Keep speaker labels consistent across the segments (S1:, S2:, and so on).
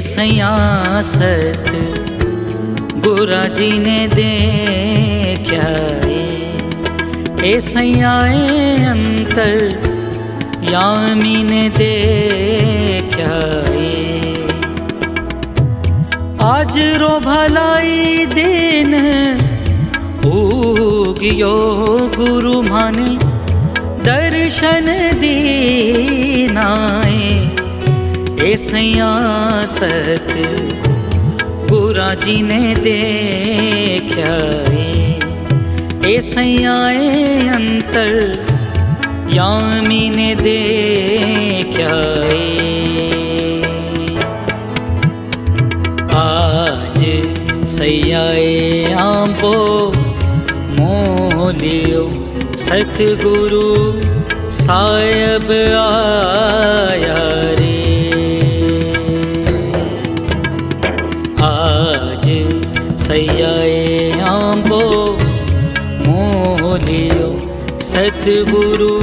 S1: सयासत गुरा जी ने देखा ए सयाए अंतर यामी ने देखा आज रो भलाई दिन उगियो गुरु माने दर्शन दीनाए ए सयासत गुरा जी ने देखा ए सयाए अंतर यामी ने देखा आज सयाए आंबो मोलियो सतगुरु साहेब आया रे आज सयाए आंबो मोलियो सतगुरु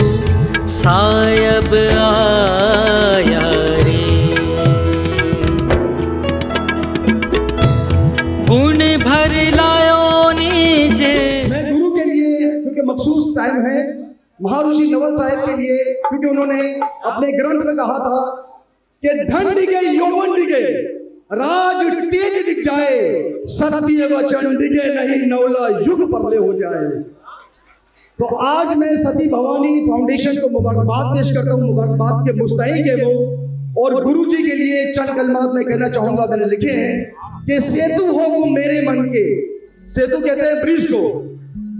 S1: साहेब आया रे गुण भर लायो नीचे।
S2: मैं गुरु के लिए क्योंकि मखसूस टाइम है, महर्षि नवल साहेब के लिए क्योंकि उन्होंने अपने ग्रंथ में कहा था कि धन डिगे यौवन डिगे राज तेज दिख जाए सत्य वचन डिगे नहीं नौला युग परले हो जाए। तो आज मैं सती भवानी फाउंडेशन को मुबारकबाद पेश करता हूँ, मुबारकबाद के मुस्तहिक है वो। और गुरु जी के लिए चंद कलमात मैं कहना चाहूंगा, मैंने लिखे हैं कि सेतु हो तुम मेरे मन के, सेतु कहते हैं ब्रिज को,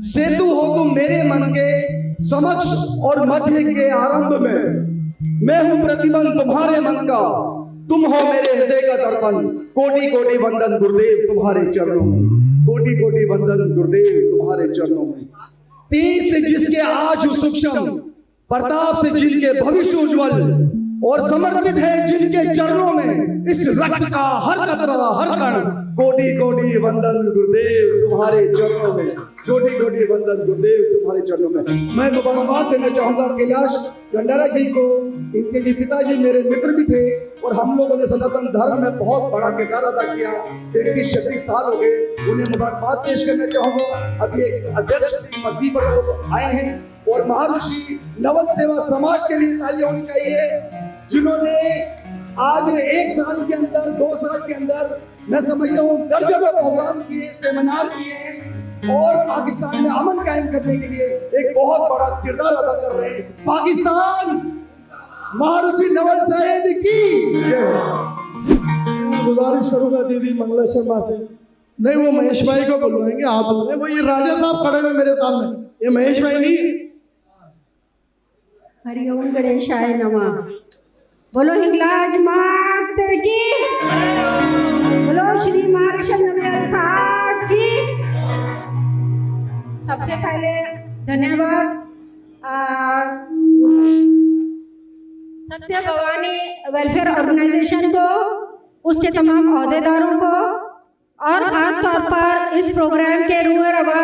S2: सेतु हो तुम मेरे मन के समक्ष और मध्य के आरंभ में, मैं हूं प्रतिबंध तुम्हारे मन का, तुम हो मेरे हृदय का दर्पण, कोटि कोटि वंदन गुरुदेव तुम्हारे चरणों में, कोटि कोटि वंदन गुरुदेव तुम्हारे चरणों में। तेज से जिसके आज सूक्ष्म, प्रताप से जिनके भविष्य उज्जवल, और समर्पित है जिनके चरणों में इस रक्त का हर कतरा हर कण, कोटि कोटि वंदन गुरुदेव तुम्हारे चरणों में, कोटि कोटि वंदन गुरुदेव तुम्हारे चरणों में। मैं मुबारकबाद देना चाहूंगा कैलाश गंडारा जी को, इनके जी पिताजी मेरे मित्र भी थे और हम लोगों ने सनातन धर्म में बहुत बड़ा किरदार अदा किया, 33-36 साल हो गए, उन्हें मुबारकबाद पेश करना चाहूंगा। अभी एक अध्यक्ष पदवी पर आए हैं और महर्षि नवल सेवा समाज के लिए तालियां होनी चाहिए, जिन्होंने आज 1 साल के अंदर 2 साल के अंदर मैं समझता हूँ दर्जनों प्रोग्राम किए, सेमिनार किए और पाकिस्तान में अमन कायम करने के लिए एक बहुत बड़ा किरदार अदा कर रहे हैं। पाकिस्तान महर्षि नवल साहेब की जय। गुजारिश करूंगा दीदी मंगला शर्मा से, नहीं वो महेश भाई को बुलवाएंगे, आप बोले वो ये राजा साहब खड़े हुए मेरे सामने, ये महेश भाई नहीं।
S3: हरिओम गणेशाय नमः। बोलो हिंगलाज मात की, बोलो श्री महर्षि नवल साहब की। सबसे पहले धन्यवाद सत्य भवानी वेलफेयर ऑर्गेनाइजेशन को, उसके तमाम अहदेदारों को और ख़ास तौर पर इस प्रोग्राम के रूह रवा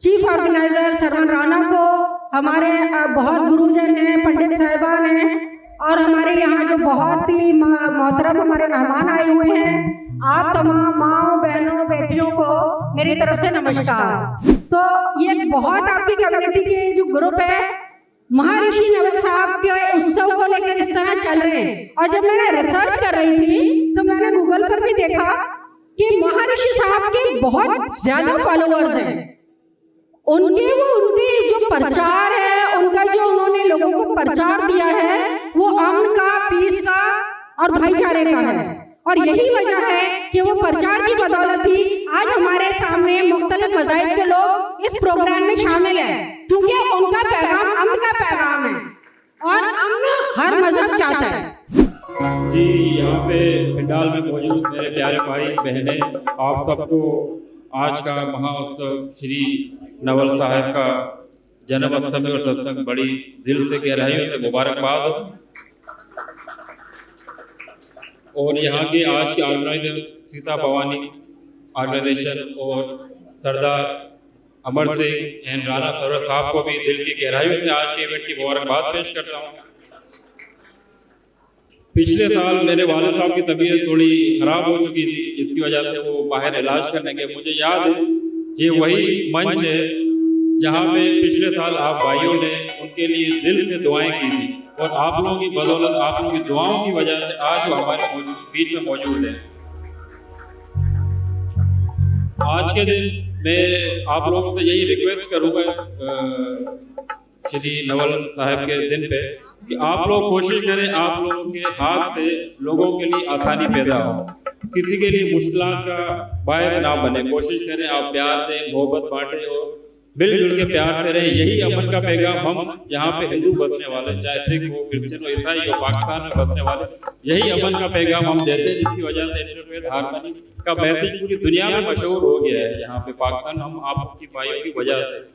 S3: चीफ ऑर्गेनाइजर सरवन राणा को, हमारे बहुत गुरुजन हैं, पंडित साहिबान हैं और हमारे यहाँ जो बहुत ही मोहतरम हमारे मेहमान आए हुए हैं, आप तमाम माँओं बहनों बेटियों को मेरी तरफ से नमस्कार। तो ये बहुत आपकी कम्युनिटी के जो ग्रुप है महर्षि नवल साहब के उत्सव को लेकर इस तरह चल रहे हैं। और जब मैंने रिसर्च कर रही थी तो मैंने गूगल पर भी देखा कि महर्षि साहब के बहुत ज्यादा फॉलोअर्स हैं। उनके जो प्रचार है, उनका जो उन्होंने लोगों को प्रचार दिया है वो अमन का, पीस का और भाईचारे का है। और यही वजह है कि वो प्रचार की बदौलत ही आज हमारे सामने मुख्तलिफ मज़ाहिब के लोग इस प्रोग्राम में शामिल हैं, क्योंकि उनका पैगाम अमन का पैगाम है और अमन हर मजहब चाहता है।
S4: जी यहाँ पे पंडाल में मौजूद मेरे प्यारे भाई बहनें, आप सबको आज का महाउत्सव श्री नवल साहब का जन्म अष्टमी और सत्संग बड़ी दिल से गहराइयों से मुबारकबाद। और यहाँ के आज के ऑर्गेनाइजर सीता भवानी ऑर्गेनाइजेशन और सरदार अमर सिंह एंड राणा सरवर साहब को भी दिल की गहराइयों से आज के इवेंट की मुबारकबाद पेश करता हूँ। पिछले साल मेरे वालिद साहब की तबीयत थोड़ी ख़राब हो चुकी थी, इसकी वजह से वो बाहर इलाज करने गए। मुझे याद है ये वही मंच है जहाँ पे पिछले साल आप भाइयों ने उनके लिए दिल से दुआएं की थी, और आप लोगों की बदौलत, आप लोगों की दुआओं की वजह से आज वो हमारे बीच में मौजूद है। आज के दिन मैं आप लोगों से यही रिक्वेस्ट करूँगा श्री नवल साहब के दिन पे कि आप लोग कोशिश करें, आप लोगों के हाथ से लोगों के लिए आसानी पैदा हो, किसी के लिए मुश्किलात का बायस ना बने। कोशिश करें आप प्यार दें, मोहब्बत बांटें और मिलजुल के प्यार से रहें। यही अमन का पैगाम हम यहाँ पे हिंदू बसने वाले, चाहे सिख हो, क्रिश्चियन हो, ईसाई हो, पाकिस्तान में बसने वाले, यही अमन का पैगाम हम देते हैं, जिसकी वजह से इंटरफेथ हार्मनी का मैसेज पूरी दुनिया में मशहूर हो गया है यहाँ पे पाकिस्तान, हम आपकी भाइयों की वजह से।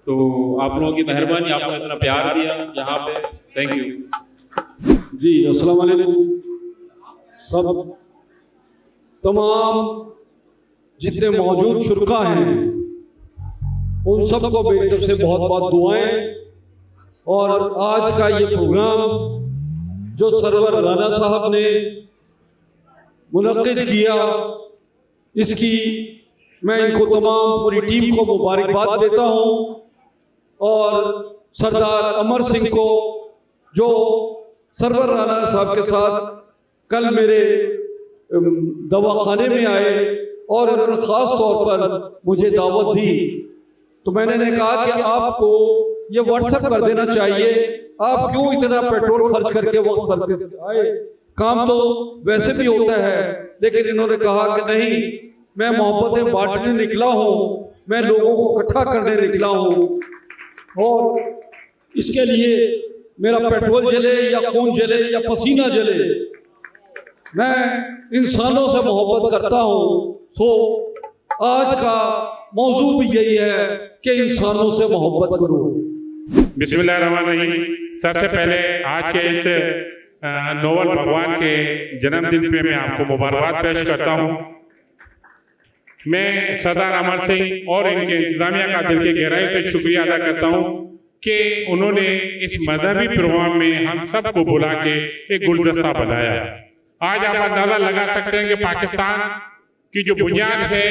S4: तो आप लोगों की मेहरबानी, आपने इतना प्यार दिया यहाँ पे, थैंक यू
S5: जी। अस्सलाम वालेकुम सब तमाम जितने मौजूद शुरका हैं उन सबको मेरी तरफ से बहुत बहुत दुआएं। और आज का ये प्रोग्राम जो सरवर राना साहब ने मुनक्किद किया, इसकी मैं इनको तमाम पूरी टीम को मुबारकबाद देता हूँ, और सरदार अमर सिंह को जो सरवर राना साहब के साथ कल मेरे दवाखाने में आए और उन्होंने ख़ास तौर पर मुझे दावत दी, तो मैंने कहा कि आपको ये व्हाट्सएप कर देना चाहिए, आप क्यों इतना पेट्रोल खर्च करके वक्त करते आए, काम तो वैसे भी होता है। लेकिन इन्होंने कहा कि नहीं, मैं मोहब्बतें बांटने निकला हूँ, मैं लोगों को इकट्ठा करने निकला हूँ, और इसके लिए मेरा पेट्रोल जले या खून जले या पसीना जले, मैं इंसानों से मोहब्बत करता हूँ। तो आज का मौजू भी यही है कि इंसानों से मोहब्बत करो।
S6: बिस्मिल्लाहिर्रहमानिर्रहीम। सबसे पहले आज के इस नोबल भगवान के जन्मदिन पे मैं आपको मुबारकबाद पेश करता हूँ। मैं सरदार अमर सिंह और इनके इंतजामिया का दिल की गहराई से शुक्रिया अदा करता हूँ कि उन्होंने इस मजहबी प्रोग्राम में हम सबको बुला के एक गुलदस्ता बनाया। आज आप अंदाजा लगा सकते हैं कि पाकिस्तान की जो बुनियाद है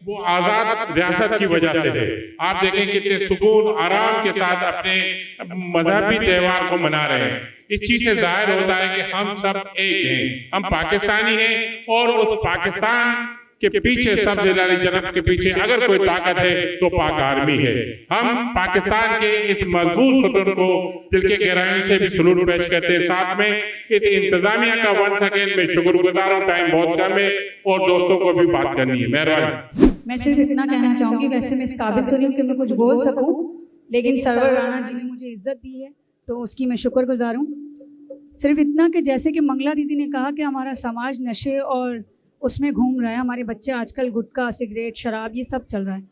S6: वो आज़ाद रियासत की वजह से है। आप देखें कितने सुकून आराम के साथ अपने मजहबी त्यौहार को मना रहे हैं। इस चीज से जाहिर होता है कि हम सब एक हैं, हम पाकिस्तानी हैं, और उस पाकिस्तान के पीछे सब जिलानी जनक के पीछे अगर कोई ताकत है तो पाक आर्मी है। हम पाकिस्तान के इस मजबूत सतून को दिल के गहराई से भी सलूट पेश करते हैं। साथ में इस इंतजामिया का वंस अगेन मैं शुक्रगुजार हूँ, टाइम बहुत कम है और दोस्तों को भी बात करनी है। मेहरबानी।
S7: मैं सिर्फ इतना कहना चाहूँगी, वैसे मैं इस काबिल तो नहीं हूँ कि मैं कुछ बोल सकूँ, लेकिन सरवर राणा जी ने मुझे इज्जत दी है तो उसकी मैं शुक्रगुजार हूँ। सिर्फ इतना कि जैसे कि मंगला दीदी ने कहा कि हमारा समाज नशे और उसमें घूम रहा है, हमारे बच्चे आजकल गुटखा, सिगरेट, शराब ये सब चल रहा है।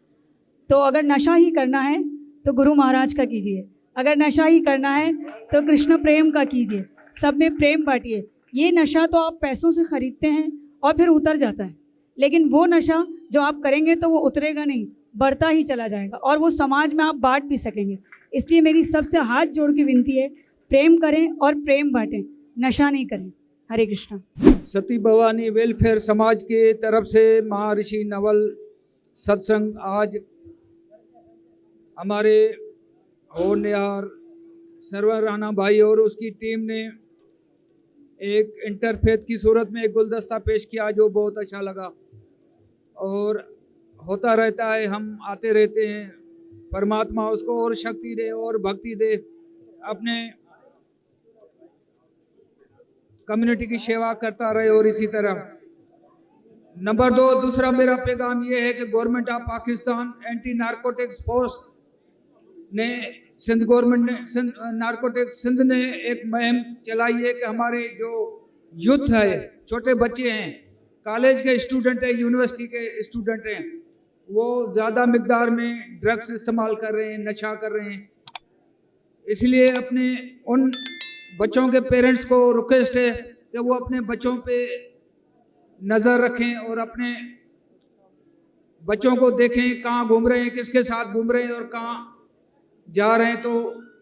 S7: तो अगर नशा ही करना है तो गुरु महाराज का कीजिए, अगर नशा ही करना है तो कृष्ण प्रेम का कीजिए, सब में प्रेम बांटिए। ये नशा तो आप पैसों से ख़रीदते हैं और फिर उतर जाता है, लेकिन वो नशा जो आप करेंगे तो वो उतरेगा नहीं, बढ़ता ही चला जाएगा और वो समाज में आप बांट भी सकेंगे। इसलिए मेरी सबसे हाथ जोड़ के विनती है, प्रेम करें और प्रेम बांटें, नशा नहीं करें। हरे कृष्णा।
S8: सती भवानी वेलफेयर समाज के तरफ से महर्षि नवल सत्संग आज हमारे होनहार सरवर राणा भाई और उसकी टीम ने एक इंटरफेथ की सूरत में एक गुलदस्ता पेश किया जो बहुत अच्छा लगा, और होता रहता है, हम आते रहते हैं। परमात्मा उसको और शक्ति दे और भक्ति दे, अपने कम्युनिटी की सेवा करता रहे और इसी तरह। नंबर 2, दूसरा मेरा पैगाम ये है कि government of Pakistan anti narcotics force ने सिंध गवर्नमेंट ने नारकोटिक्स सिंध ने एक मुहिम चलाई है कि हमारे जो यूथ है, छोटे बच्चे हैं, कॉलेज के स्टूडेंट हैं, यूनिवर्सिटी के स्टूडेंट हैं, वो ज़्यादा मिकदार में ड्रग्स इस्तेमाल कर रहे हैं, नशा कर रहे हैं। इसलिए अपने उन बच्चों के पेरेंट्स को रिक्वेस्ट है कि वो अपने बच्चों पे नज़र रखें और अपने बच्चों को देखें कहाँ घूम रहे हैं, किसके साथ घूम रहे हैं और कहाँ जा रहे हैं। तो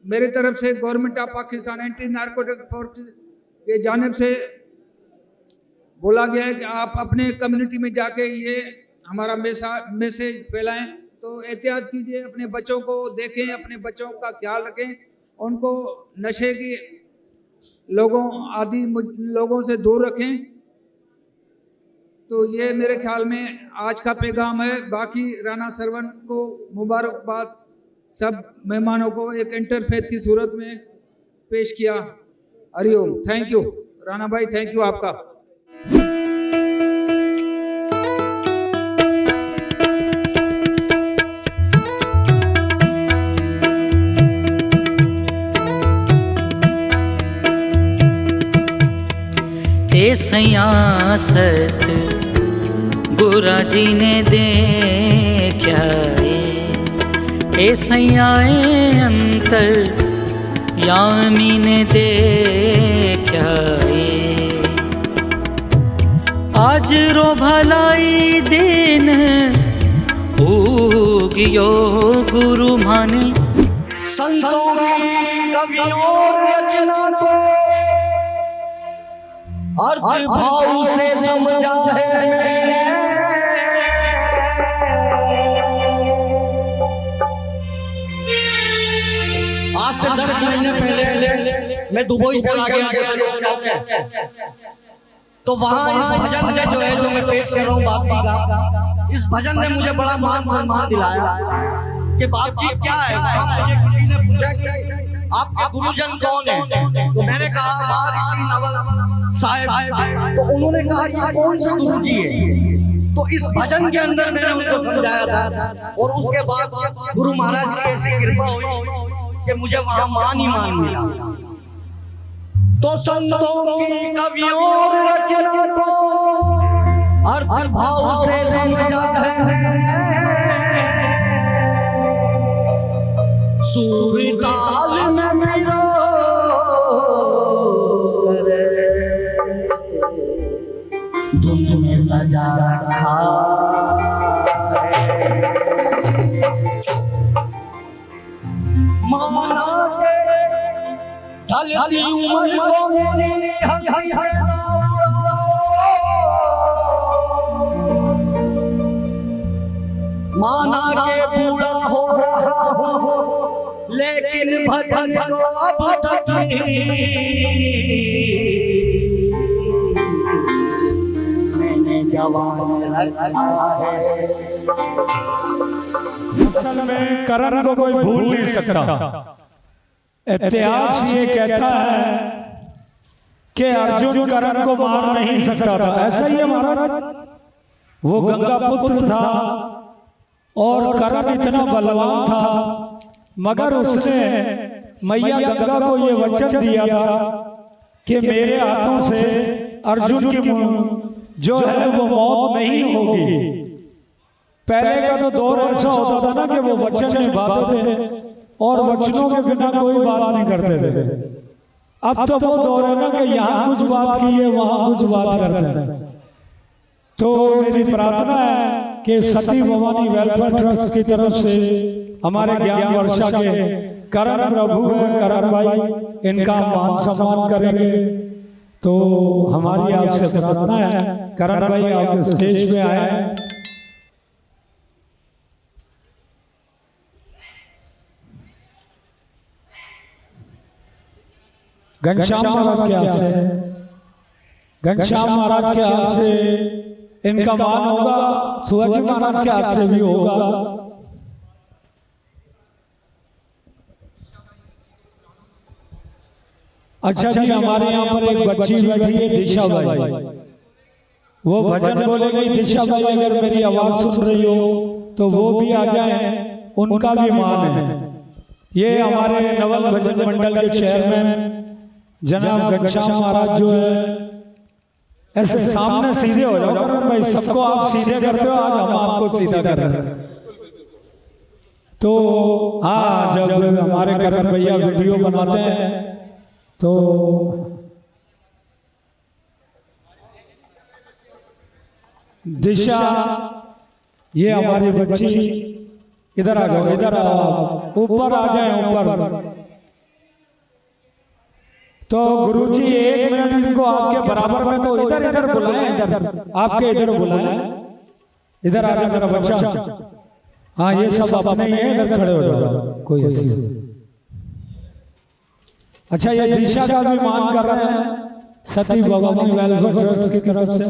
S8: मेरी तरफ से government of Pakistan anti narcotic force के जानिब से बोला गया है कि आप अपने कम्युनिटी में जाके ये हमारा मैसेज फैलाएं। तो एहतियात कीजिए, अपने बच्चों को देखें, अपने बच्चों का ख्याल रखें, उनको नशे की आदि लोगों से दूर रखें। तो ये मेरे ख्याल में आज का पैगाम है। बाकी राणा सरवन को मुबारकबाद, सब मेहमानों को एक इंटरफेथ की सूरत में पेश किया। हरिओम। थैंक यू राणा भाई, थैंक यू आपका।
S1: सयासत गुरा जी ने देखा ए सयाए अंतर यामी ने देखा आज रो भलाई दिन उगियो गुरु माने
S2: संतों की कवियों रचना को अर्थ भाव से समझा है मैंने। आज से 10 महीने पहले मैं दुबई चला गया, तो वहां इस भजन ने जो है, जो मैं पेश कर रहा हूँ बाप जी का, इस भजन ने मुझे बड़ा मान सम्मान दिलाया कि बाप जी क्या है। मुझे किसी ने पूछा कि आपके गुरुजन कौन है, तो मैंने कहा महर्षि नवल साहब। तो उन्होंने कहा ये कौन सा गुरु जी है। तो इस भजन के अंदर मैंने उनको समझाया था, और उसके बाद गुरु महाराज की ऐसी कृपा हुई कि मुझे वहां मान ही मान मिला। तो संतों की कवियों रचना को अर्थ भाव से समझा है, सुर ताल में मेरा धुन में सजा रखा है। माना के ढलती उम्र को मेरी हंसी है माना के बूढ़ा हो रहा हो, लेकिन भजन को अब तक
S9: असल में करण को कोई भूल नहीं सकता। इतिहास ये कहता है कि अर्जुन करण को मार नहीं सकता था। ऐसा ही हमारा वो गंगा पुत्र था और करण इतना बलवान था, मगर उसने मैया गंगा को ये वचन दिया था कि मेरे हाथों से अर्जुन की जो है वो मौत नहीं होगी। पहले का तो दौर ऐसा होता था ना कि वो वचन निभाते थे और वचनों के बिना कोई बात नहीं करते थे। अब तो वो दौर है ना कि यहाँ कुछ बात की है, वहाँ कुछ बात करते हैं। तो मेरी प्रार्थना है कि सती भवानी वेलफेयर ट्रस्ट की तरफ से हमारे ज्ञान वर्षा के करण प्रभु है, करण भाई, इनका मान सम्मान करेंगे। तो हमारी आपसे प्रार्थना है करण भाई आप स्टेज पे आए। घनश्याम महाराज के हाथ से, घनश्याम महाराज के हाथ से इनका मान होगा, शिवाजी महाराज के हाथ से भी होगा। अच्छा जी, हमारे यहाँ पर एक बच्ची बैठी है दिशा भाई, वो भजन बोलेगी। दिशा भाई अगर मेरी आवाज सुन रही हो तो वो भी आ जाए, उनका भी मान है। ये हमारे नवल भजन मंडल के चेयरमैन जनाब घनश्याम महाराज जो है, ऐसे सामने सीधे हो जाओ करण भाई, सबको आप सीधे करते हो, आज हम आपको सीधा कर रहे हैं। तो हाँ, जब हमारे करण भैया वीडियो बनाते हैं तो दिशा, ये हमारी बच्ची, इधर आ जाओ, इधर आओ, ऊपर आ जाए ऊपर। तो गुरुजी 1 मिनट इनको आपके बराबर में, तो इधर इधर बुलाएं, इधर आपके इधर बुलाएं, इधर आ जाए मेरा बच्चा। हाँ ये सब अपने ही है, इधर खड़े हो जाओ, कोई ऐसी। अच्छा ये दिशा का भी मान कर रहे हैं सती भवानी वेलफेयर ट्रस्ट की तरफ से।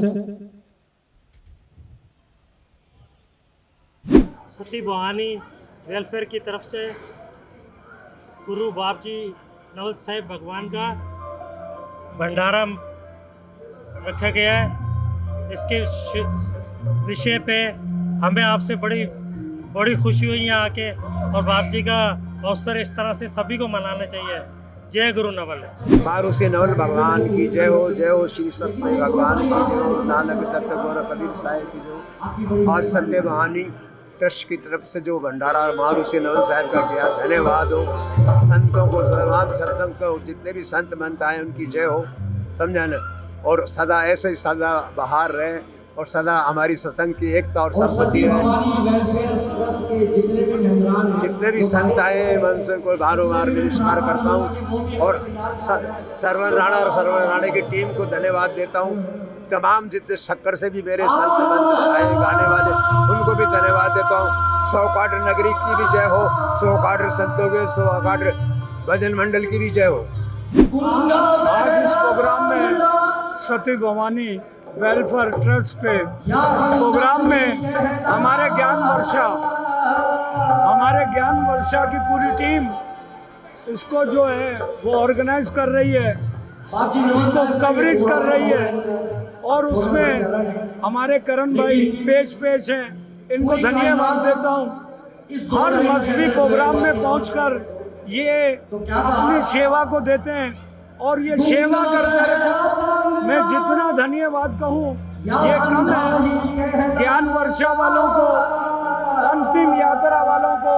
S10: सती भवानी वेलफेयर की तरफ से गुरु बाबजी नवल साहिब भगवान का भंडारा रखा गया है। इसके विषय पे हमें आपसे बड़ी खुशी हुई यहाँ आके, और बाबजी का अवसर इस तरह से सभी को मनाना चाहिए। जय गुरु नवल।
S11: मारुषि नवल भगवान की जय हो, जय हो श्री सत्य भगवान की जय हो, नानक दत्त गौर कबीर साहिब की जय हो। आज सत्य भवानी ट्रस्ट की तरफ से जो भंडारा मारुषि नवल साहिब का किया, धन्यवाद हो। संतों को, सर्वांग सत्संग को, जितने भी संत मंत आए उनकी जय हो, समझा न। और सदा ऐसे ही सदा बहार रहे, और सदा हमारी सत्संग की एकता और संपत्ति रहे। जितने भी संत आए मैं उनको बार बार नमस्कार करता हूँ, और सरवन राणा और सरवन राणे की टीम को धन्यवाद देता हूँ। तमाम जितने शक्कर से भी मेरे संत मंत आए गाने वाले, उनको भी धन्यवाद देता हूँ। 100 क्वार्टर नगरी की भी जय हो, 100 क्वार्टर संतों के, 100 क्वार्टर भजन मंडल की भी जय हो।
S12: आज इस प्रोग्राम में सती भवानी वेलफेयर ट्रस्ट के प्रोग्राम में हमारे ज्ञान वर्षा की पूरी टीम इसको जो है वो ऑर्गेनाइज कर रही है, इसको कवरेज कर रही है, और उसमें हमारे करण भाई पेश हैं, इनको धन्यवाद देता हूँ। हर मजहबी प्रोग्राम में पहुंचकर ये अपनी सेवा को देते हैं, और ये सेवा करते रहते। मैं जितना धन्यवाद कहूँ ये कम है। ज्ञान वर्षा वालों को, अंतिम यात्रा वालों को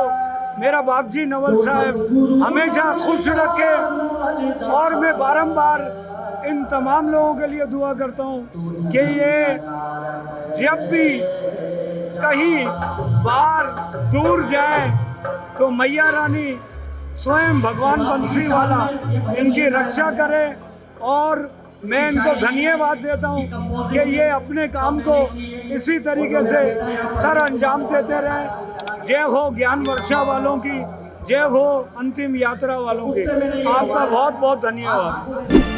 S12: मेरा बाबजी नवल साहब हमेशा खुश रखे, और मैं बारंबार इन तमाम लोगों के लिए दुआ करता हूँ कि ये जब भी कहीं बाहर दूर जाए तो मैया रानी स्वयं भगवान बंसी वाला इनकी रक्षा करे। और मैं इनको धन्यवाद देता हूँ कि ये अपने काम को इसी तरीके से सर अंजाम देते रहे। जय हो ज्ञान वर्षा वालों की, जय हो अंतिम यात्रा वालों की। आपका बहुत बहुत धन्यवाद।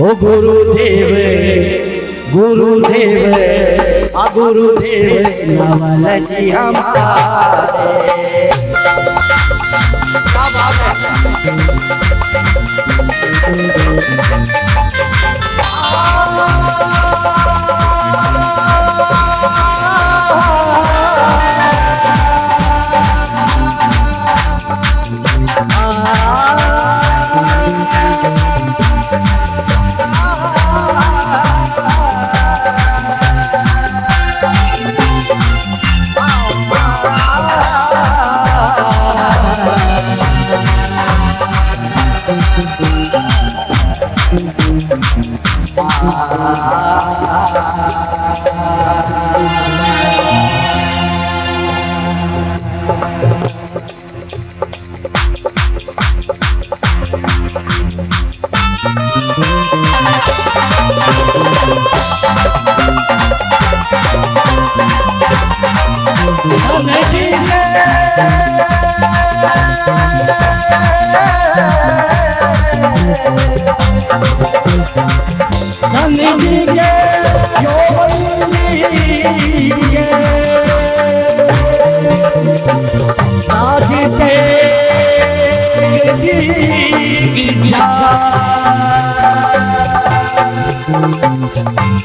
S1: ओ गुरुदेव गुरुदेव गुरुदेव नवल जी हमारे।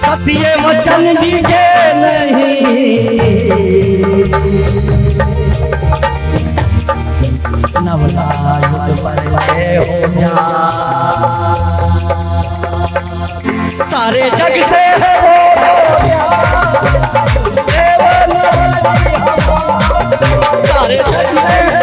S1: सतिये वचन दीजे नहीं नवला युद्ध पर हो जा। सारे जग से हो सारे जग से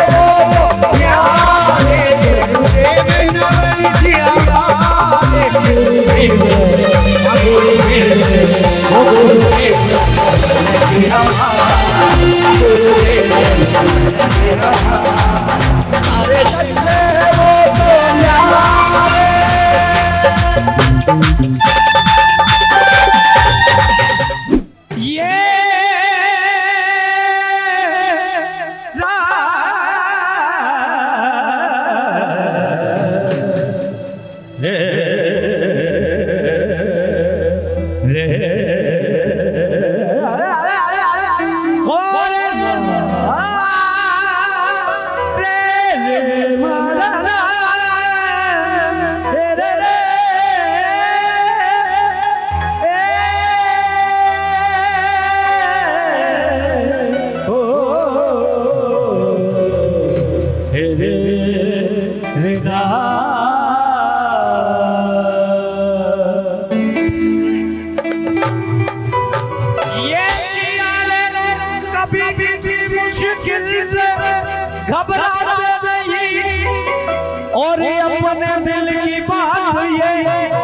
S9: और अपने दिल की बात ये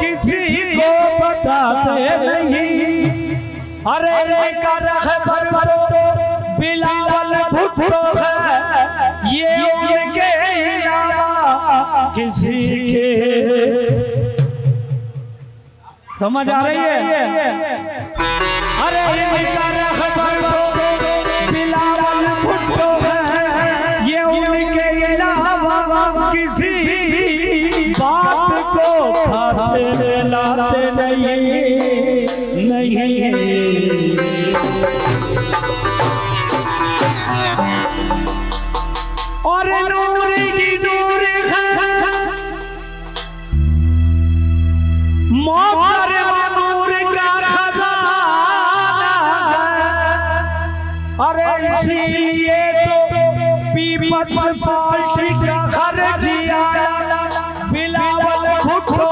S9: किसी को बताते नहीं। अरे का रहबर तो बिलावल भुट्टो है, ये उनके अलावा किसी के समझ आ रही है। अरे का रहबर तो बिलावल भुट्टो है, ये उनके अलावा किसी बात को खाते लाते नहीं। और नूर की नूर है मोहर नूर का खजाना है। अरे इसीलिए तो पीपल्स पार्टी का घर दिया बिलावल भुट्टो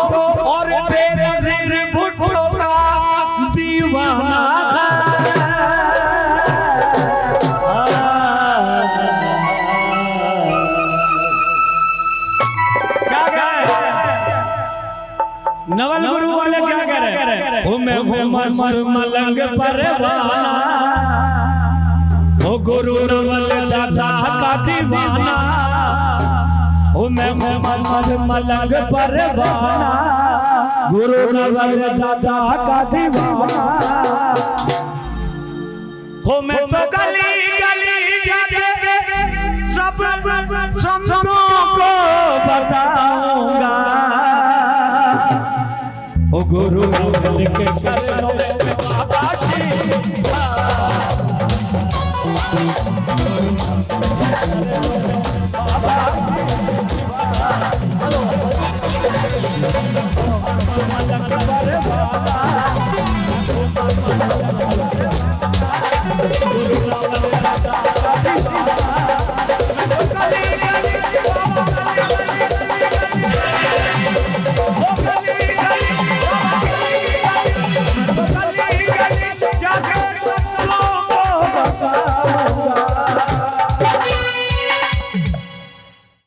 S9: और बेनजीर भुट्टो का दीवाना नवल गुरु वाले क्या कह रहे हैं? मैं मस्त मलंग परवाना, ओ गुरु नवल दादा का दीवाना, ओ मैं मस्त मलंग परवाना, गुरु नवल दादा का दीवाना। हो मैं तो गली गली जाके सब संतों को बताऊंगा, ओ गुरु नवल के चरणों में बाबा जी